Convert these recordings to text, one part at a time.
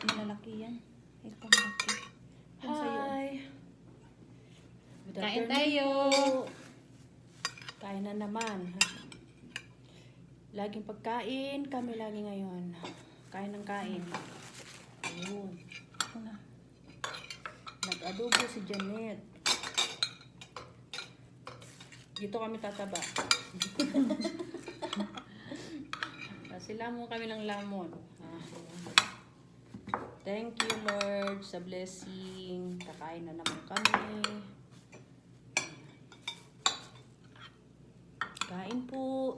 Malalaki yan. Ito malaki. Yan sa'yo. Hi! Good Kain afternoon tayo! po. Kain na naman. Laging pagkain, kami lagi ngayon. Kain ng kain. Ayun. Ito na. Nag-adobo si Janet. Dito kami tataba. Kasi lamon kami ng lamon. Thank you, Lord, sa blessing. Kakain na naman kami. Kain po.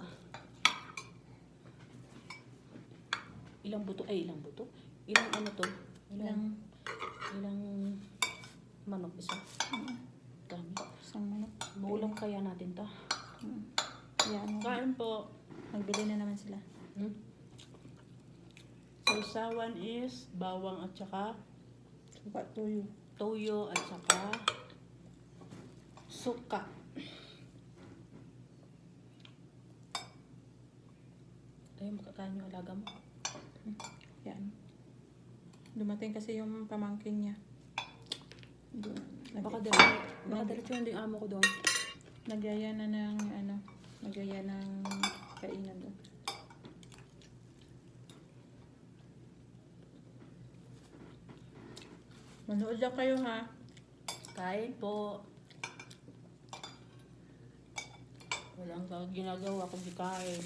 Ilang buto? Ay, ilang buto? Ilang ano to? Ilang manok isa? Dami. Isang manok. Maulam kaya natin to? Yan. Kain po. Magbili na naman sila. Sausawan is bawang at saka Suka, tuyo. toyo at saka suka. Tayo makakain yung alaga mo. Yan. Dumating kasi yung pamangkin niya. Doon. Baka diretso yung ding amo ko doon. Nagyaya na ng nagyaya ng kainan doon. Manood lang kayo ha. Kain po. Walang ginagawa kundi kain.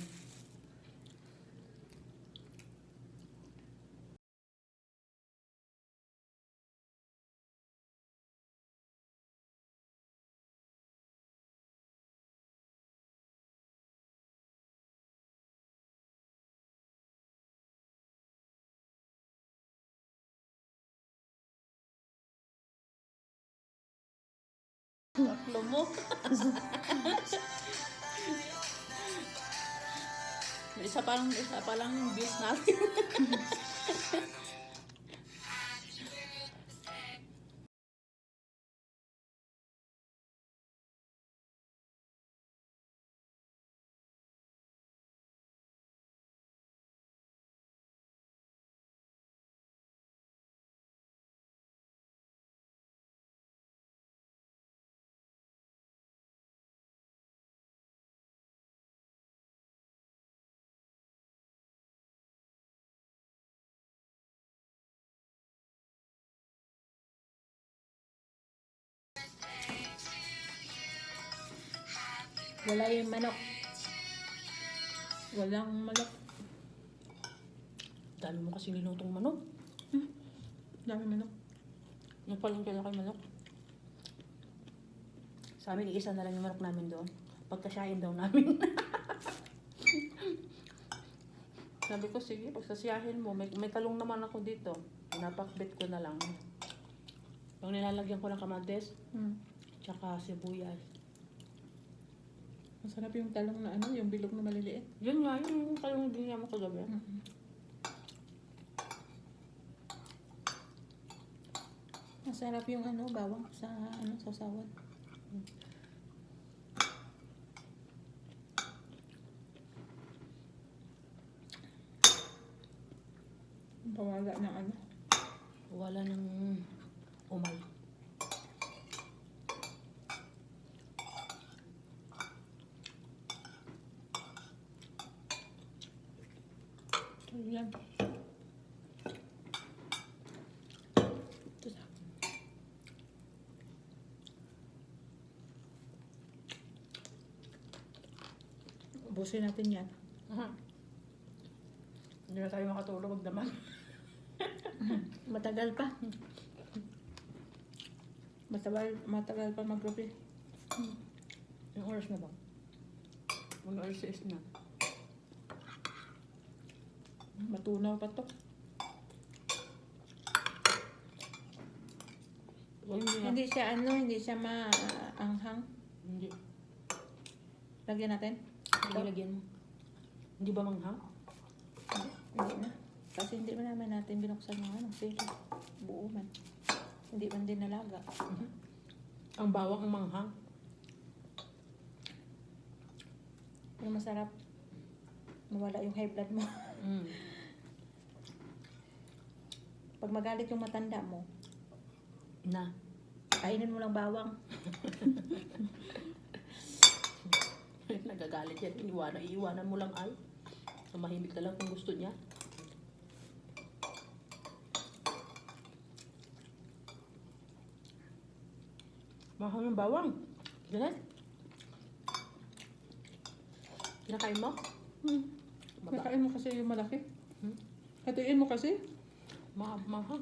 Taklo mo. isa pa lang yung views natin. Wala yung manok. Walang manok. Dami mo kasi nilutong manok. Dami manok. Yung paling kaya kay manok. Sa amin, isa na lang yung manok namin doon. Pagkasyahin daw namin. Sabi ko, sige, pagsasyahin mo. May talong naman ako dito. Pinapakbit ko na lang. Yung nilalagyan ko ng kamatis, tsaka sibuyas. Masarap yung talong na yung bilog na maliliit. Yun nga, yung talong na binigyan mo kagabi. Masarap yung bawang sa sausawan. Pawala ng Wala nang umay. Yan. Ito sa. Ubusin natin yan. Hindi na tayo makatulog magdaman. Matagal pa. Matagal pa mag-gabi. Yung oras na ba? Mga oras 6 na. Matunaw pa to. Hindi siya hindi siya maanghang. Hindi. Lagyan natin. Lagyan mo. Hindi ba manghang? Hindi na. Kasi hindi man naman natin binuksan yung sili. Buo man. Hindi man din nalaga. Ang bawang ang manghang. Pero masarap. Nawala yung high blood mo. Pag magalit yung matanda mo, Na. kainin mo lang bawang. Nagagalit yan. Iiwanan mo lang ay. Tumahimik na lang kung gusto niya. Mahal yung bawang. Ganun. Kinakain mo? Baba. Kakain mo kasi yung malaki. Hmm? Hatiin mo kasi. Mahal.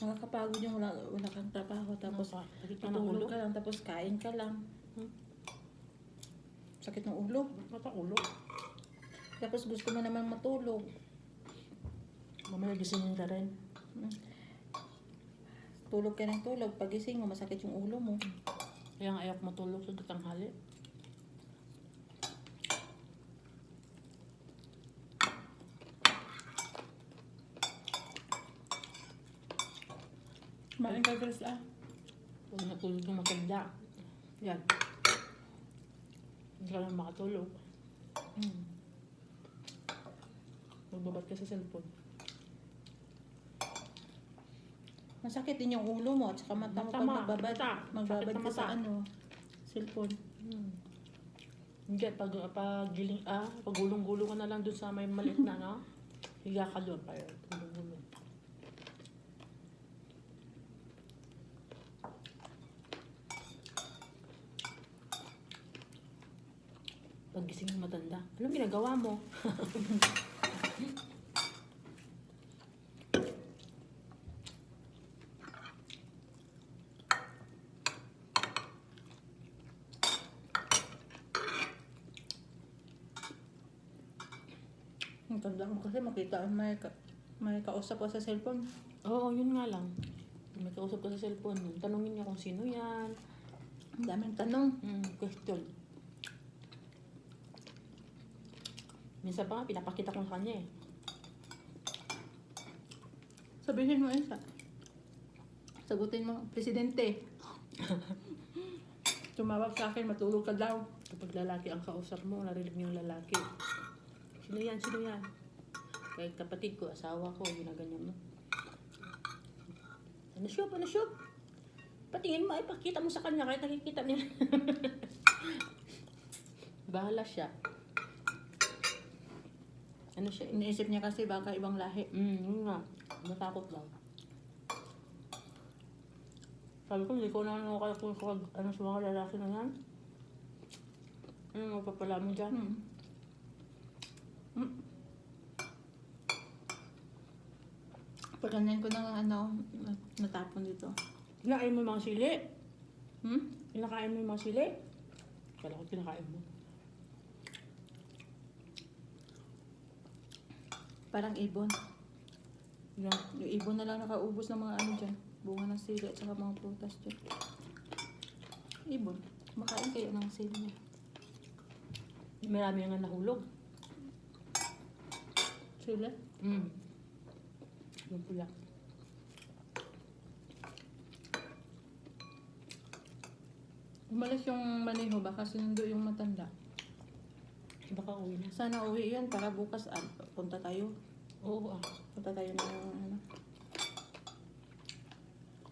Nakakapagod yung wala kang trabaho. Tapos Sakit na ng ulo. tutulog ka lang. Tapos kain ka lang. Hmm? Sakit ng ulo. Mata ulo. Tapos gusto mo naman matulog. Mamaya gisingin ka rin. Tulog ka ng tulog. Pagising mo, masakit yung ulo mo. Kaya nga ayaw ko matulog sa tanghali. Kumain ka, girls, ah. Huwag natulog yung maganda. Yan. Hindi ka lang makatulog. Magbabat ka sa cellphone. Masakit din yung ulo mo at saka mata mo pag Tama, magbabad. mata. Magbabad Sakit ka sa sa mata. ano, cellphone. Hindi, pag gulong-gulong ka na lang dun sa may maliit na, no? Higa ka doon, para gulong-gulong. Paggising ng matanda, anong ginagawa mo? Ang tanda mo kasi makita ang may kausap ko sa cellphone. Oo, yun nga lang. May kausap ka sa cellphone, tanungin niya kung sino yan. Ang daming tanong. Question. Minsan pa nga, pinapakita ko sa kanya eh. Sabihin mo isa. Sagutin mo, Presidente. Tumawag sa akin, matulog ka daw. Kapag lalaki ang kausap mo, narinig niyo yung lalaki. Sino yan? Sino yan? Kahit kapatid ko, asawa ko, ginaganyan mo. Ano syop? Ano syop? Patingin mo, ipakita mo sa kanya kahit nakikita niya. Bahala siya. Ano siya? Iniisip niya kasi baka ibang lahi. Yun nga. Natakot lang. Sabi ko, hindi ko na ano kaya kung ano sa mga lalaki na yan. Ano mapapala mo dyan? Pagkanyan ko ng ano, natapon dito. Kinakain mo yung mga sili? Hmm? Kinakain mo yung mga sili? Kala ko kinakain mo. Parang ibon. Yung Yung ibon na lang nakaubos ng mga ano dyan. Bunga ng sili at saka mga prutas dyan. Ibon. Makain kayo ng sili niya. marami nga nahulog. Sili? Yung pula. Umalis yung maneho, baka sinundo yung matanda. Baka uwi na. Sana uwi yan para bukas punta tayo. Oo Punta tayo ng ano.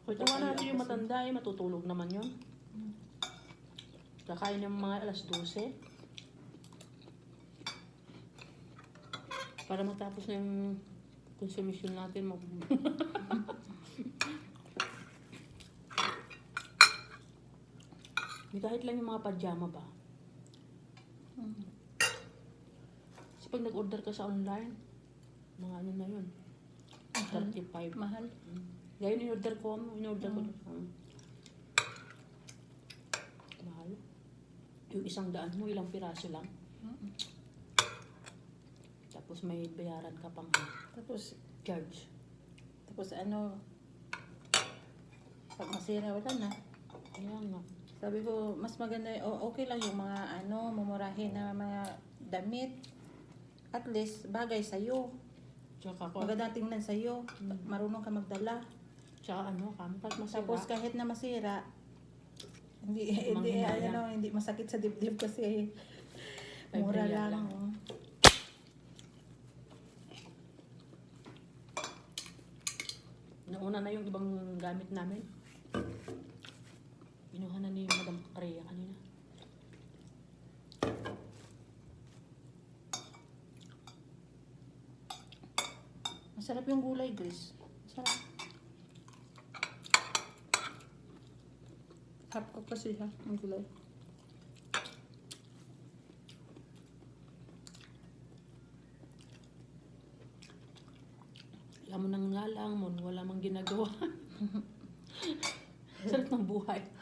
Kung natin yung matanda matutulog naman yun. Kakain yung mga alas 12. Para matapos na yung consumption natin. Kahit lang yung mga pajama ba? Kasi pag nag-order ka sa online, mga ano na yun. 35. Mahal. Gaya in-order ko. Yung 100 mo, ilang piraso lang. Mm. Tapos may bayaran ka pang Tapos, charge. ano, pag masira, wala na. Kaya nga. Sabi ko, mas maganda, okay lang yung mga mumurahin na mga damit. At least, bagay sa'yo. Tsaka ko. Maganda tingnan sa'yo. Marunong ka magdala. Tsaka kahit masira. Tapos kahit na masira, hindi Manghinayang. hindi masakit sa dibdib kasi May mura brilliant lang. lang. Oh. Nauna na yung ibang gamit namin. Binuha na ni Madam Rhea kanina. Masarap yung gulay, Grace. Masarap. Half cup kasi siya, ang gulay. Alam mo nang nga lang mo, wala mang ginagawa. Sarap ng buhay.